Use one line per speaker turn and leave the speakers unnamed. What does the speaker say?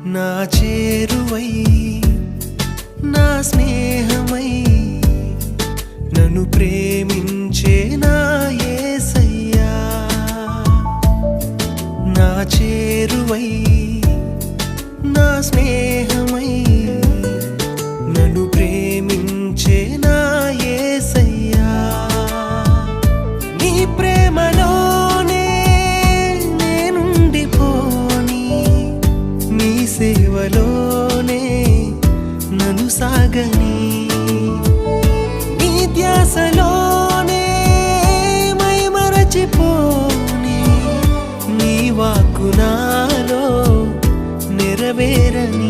నా చేరువై నా స్నేహమై నన్ను ప్రేమించే నా యేసయ్యా నా చేరువై నా స్నేహమై నన్ను ప్రేమించే నా యేసయ్యా నీ ప్రేమలోనే నేనుండిపోని నీ సేవలోనే నన్ను సాగని నీ ధ్యాసలోనే మైమరచిపోని నీ వాక్కు నాలో నెరవేరని